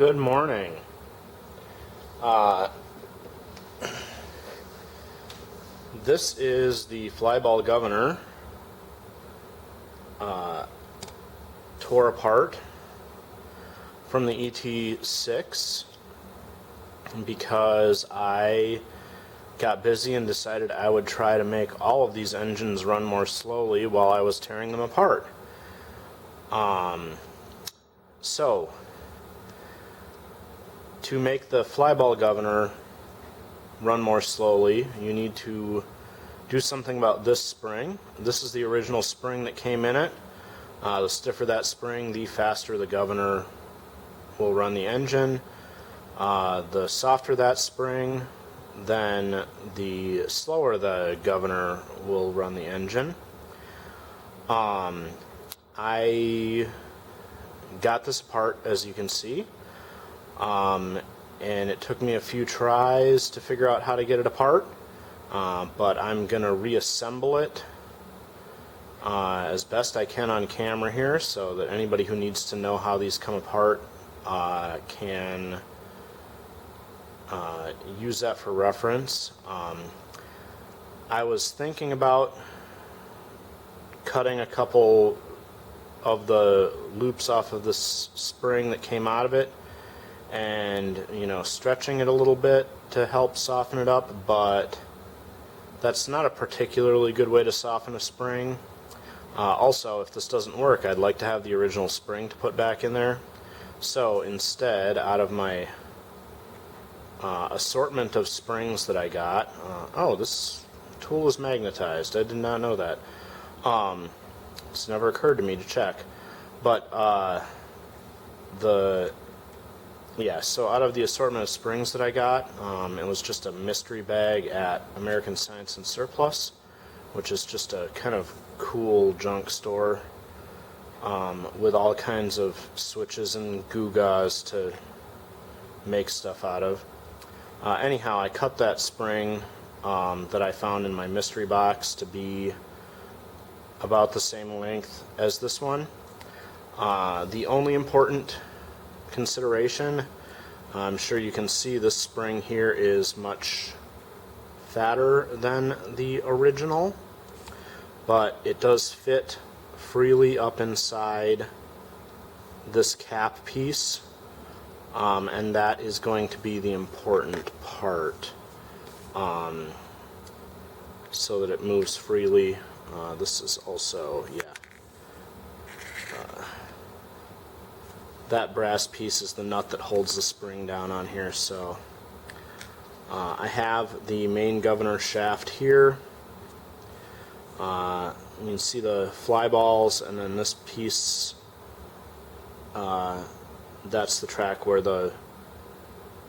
Good morning. This is the Flyball governor tore apart from the ET6 because I got busy and decided I would try to make all of these engines run more slowly while I was tearing them apart. So to make the Flyball governor run more slowly, you need to do something about this spring. This is the original spring that came in it. The stiffer that spring, the faster the governor will run the engine. The softer that spring, then the slower the governor will run the engine. I got this apart, as you can see, and it took me a few tries to figure out how to get it apart, but I'm going to reassemble it as best I can on camera here so that anybody who needs to know how these come apart can use that for reference. I was thinking about cutting a couple of the loops off of this spring that came out of it and, stretching it a little bit to help soften it up, but that's not a particularly good way to soften a spring. Also, if this doesn't work, I'd like to have the original spring to put back in there. So instead, out of my assortment of springs that I got, oh, this tool is magnetized. I did not know that. It's never occurred to me to check. But so out of the assortment of springs that I got, it was just a mystery bag at American Science and Surplus, which is just a kind of cool junk store with all kinds of switches and gewgaws to make stuff out of. Anyhow, I cut that spring that I found in my mystery box to be about the same length as this one. The only important consideration, I'm sure you can see this spring here is much fatter than the original, but it does fit freely up inside this cap piece, and that is going to be the important part, so that it moves freely. This is also, that brass piece is the nut that holds the spring down on here. So I have the main governor shaft here. You can see the fly balls, and then this piece, that's the track where the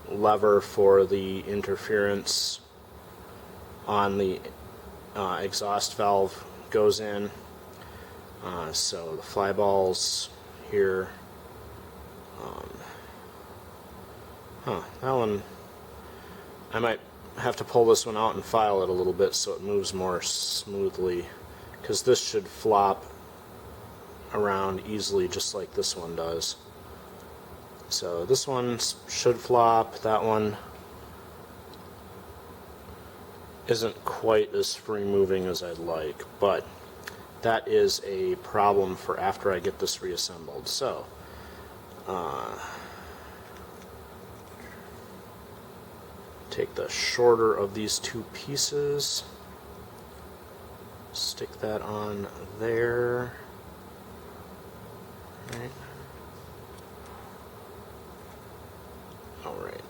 lever for the interference on the exhaust valve goes in. So the fly balls here. That one, I might have to pull this one out and file it a little bit so it moves more smoothly, because this should flop around easily just like this one does. So this one should flop, that one isn't quite as free moving as I'd like, but that is a problem for after I get this reassembled. So take the shorter of these two pieces, stick that on there. Right. Alright,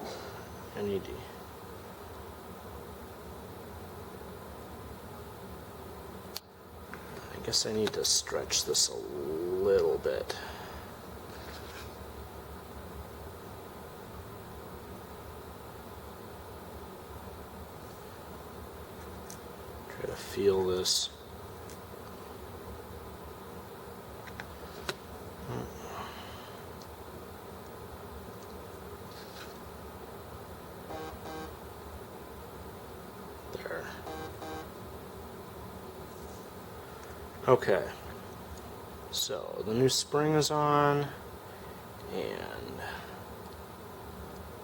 I guess I need to stretch this a little bit. Try to feel this. There. Okay, so the new spring is on, and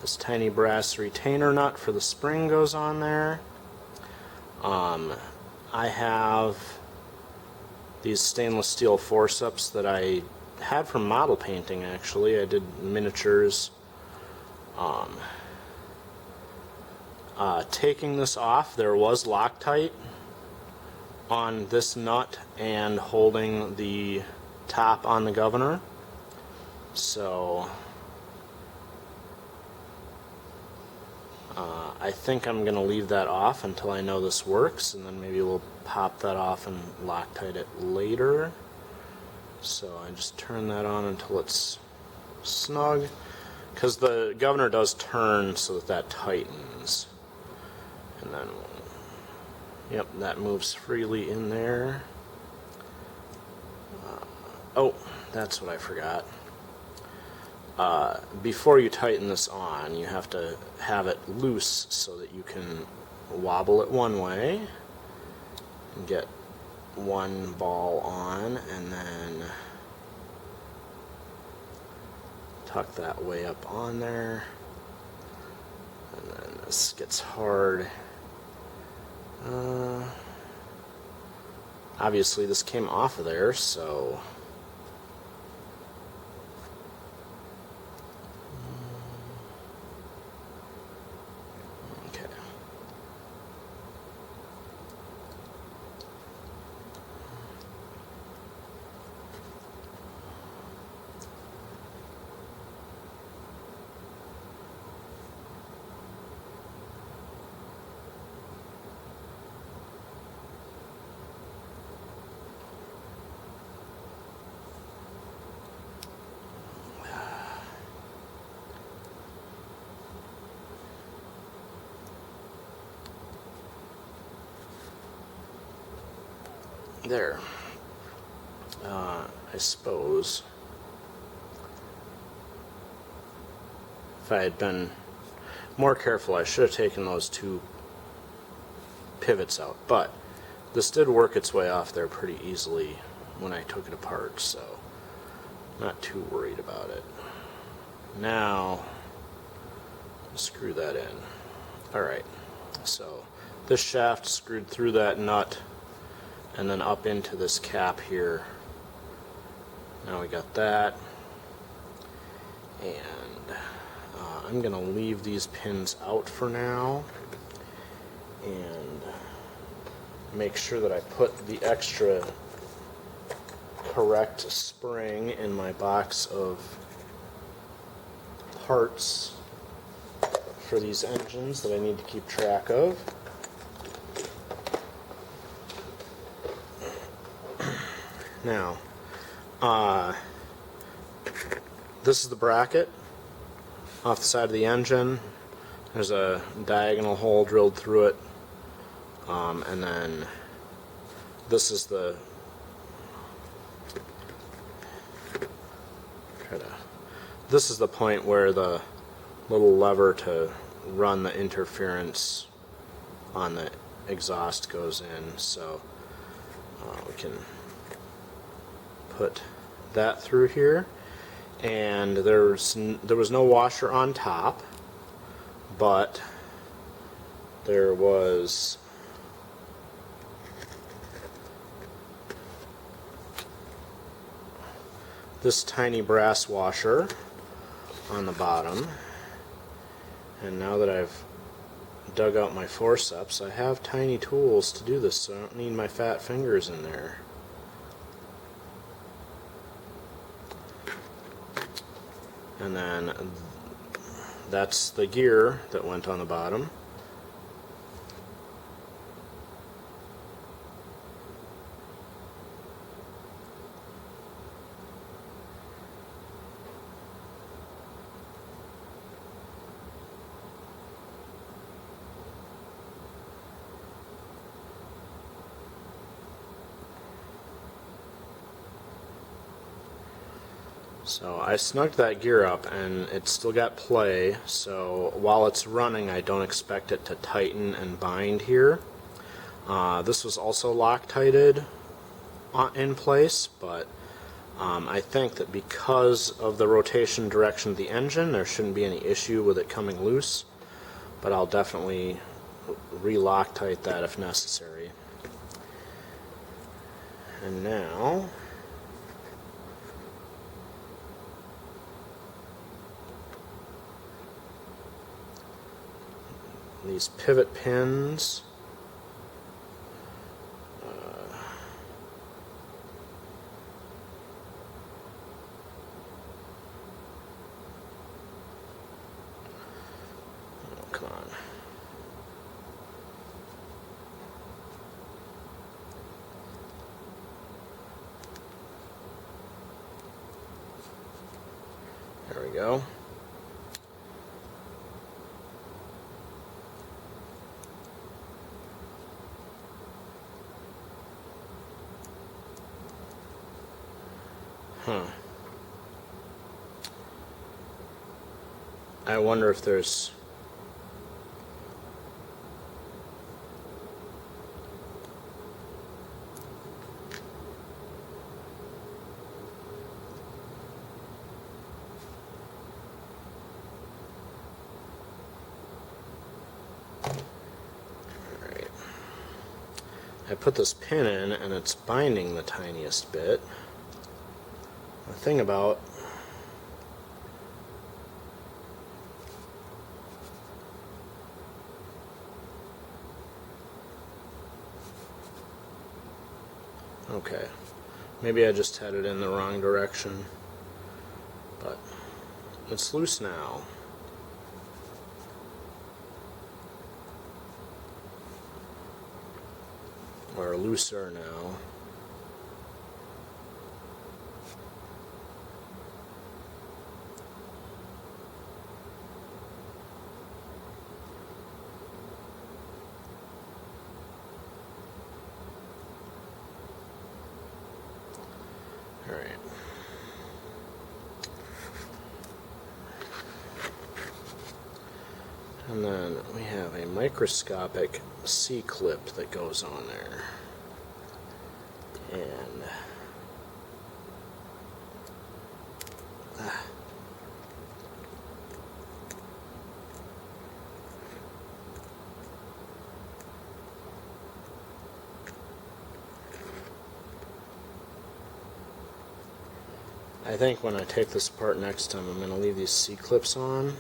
This tiny brass retainer nut for the spring goes on there. I have these stainless steel forceps that I had from model painting, actually. I did miniatures. Taking this off, there was Loctite on this nut and holding the top on the governor. So I think I'm going to leave that off until I know this works, and then maybe we'll pop that off and Loctite it later. So I just turn that on until it's snug, because the governor does turn so that that tightens. And then, yep, that moves freely in there. Oh, that's what I forgot. Before you tighten this on, you have to have it loose so that you can wobble it one way and get one ball on, and then tuck that way up on there. And then this gets hard. Obviously this came off of there, so okay. There. I suppose if I had been more careful, I should have taken those two pivots out, but this did work its way off there pretty easily when I took it apart, so not too worried about it. Now screw that in. Alright, so this shaft screwed through that nut and then up into this cap here. Now we got that, and I'm going to leave these pins out for now and make sure that I put the extra correct spring in my box of parts for these engines that I need to keep track of. Now, this is the bracket off the side of the engine. There's a diagonal hole drilled through it, and then this is the point where the little lever to run the interference on the exhaust goes in. So we can put that through here, and there was no washer on top, but there was this tiny brass washer on the bottom, and now that I've dug out my forceps, I have tiny tools to do this, so I don't need my fat fingers in there. And then that's the gear that went on the bottom. So I snugged that gear up, and it's still got play, so while it's running I don't expect it to tighten and bind here. This was also Loctited in place, but I think that because of the rotation direction of the engine, there shouldn't be any issue with it coming loose, but I'll definitely re-Loctite that if necessary. And now these pivot pins, come on. There we go. I wonder if there's I put this pin in and it's binding the tiniest bit. The thing about okay, maybe I just had it in the wrong direction, but it's loose now. Or looser now. All right. And then we have a microscopic C-clip that goes on there. And I think when I take this apart next time, I'm going to leave these C-clips on.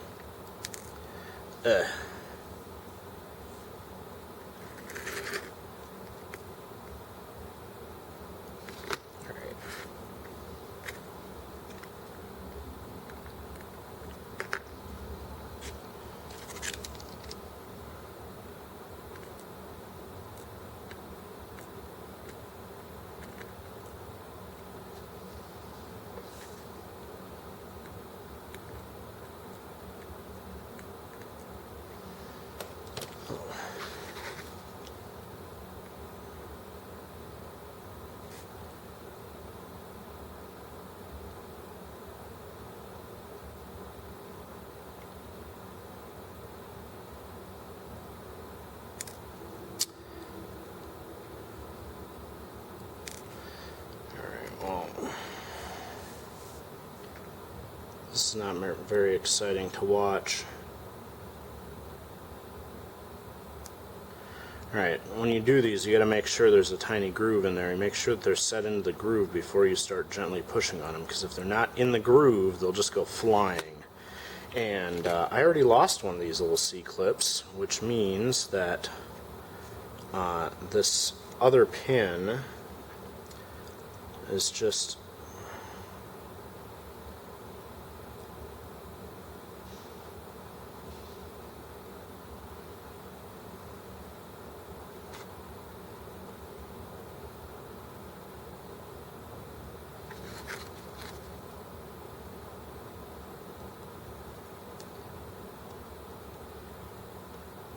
This is not very exciting to watch. Alright, when you do these, you got to make sure there's a tiny groove in there. You make sure that they're set into the groove before you start gently pushing on them, because if they're not in the groove, they'll just go flying. And I already lost one of these little C-clips, which means that this other pin is just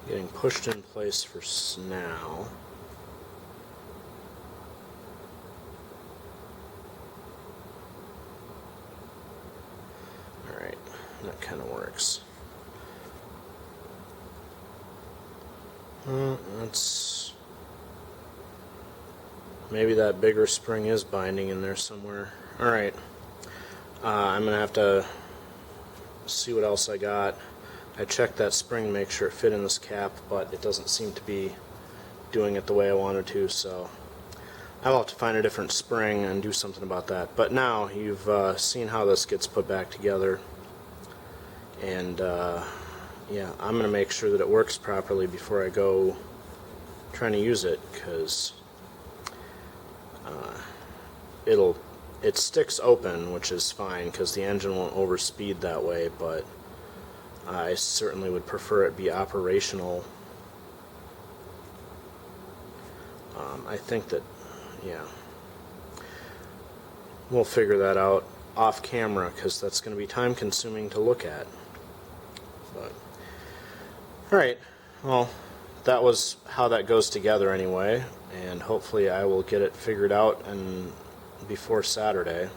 getting pushed in place for now. Alright, that kind of works. That's maybe that bigger spring is binding in there somewhere. Alright, I'm going to have to see what else I got. I checked that spring to make sure it fit in this cap, but it doesn't seem to be doing it the way I wanted to, so I'll have to find a different spring and do something about that. But now you've seen how this gets put back together, and yeah, I'm going to make sure that it works properly before I go trying to use it, because it sticks open, which is fine because the engine won't overspeed that way, but I certainly would prefer it be operational. I think that, yeah, we'll figure that out off camera because that's going to be time consuming to look at. But alright, well, that was how that goes together anyway, and hopefully I will get it figured out and before Saturday.